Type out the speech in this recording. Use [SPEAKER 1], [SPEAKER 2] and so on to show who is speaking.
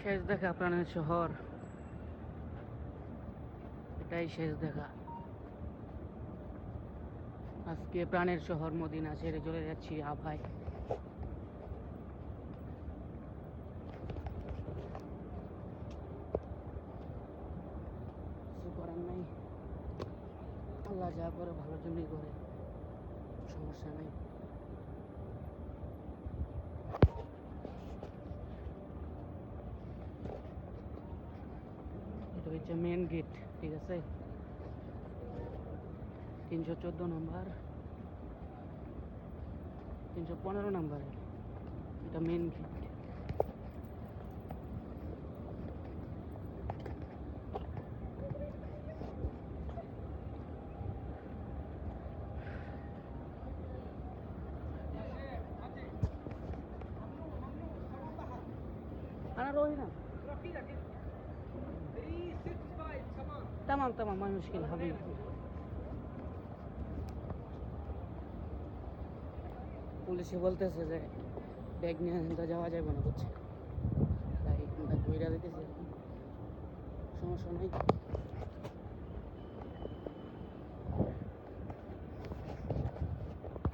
[SPEAKER 1] শেষ দেখা প্রাণের শহর, এটাই শেষ দেখা। আজকে প্রাণের শহর মদিনা ছেড়ে চলে যাচ্ছি আভায়। কিছু করার নাই, আল্লাহ যা করে ভালোর জন্যই করে, সমস্যা নাই। এটা হচ্ছে মেন গেট, ঠিক আছে, 314 নম্বর, 315 নম্বর, এটা মেন গেট। أنا روح هنا. تمام تمام ما مشكلة حبيبي. পুলিশে বলতেছে যে ব্যাগ নিয়ে যাওয়া যাবে না, বুঝছে, তাই ঘুরে দিতেছে, সমস্যা নেই।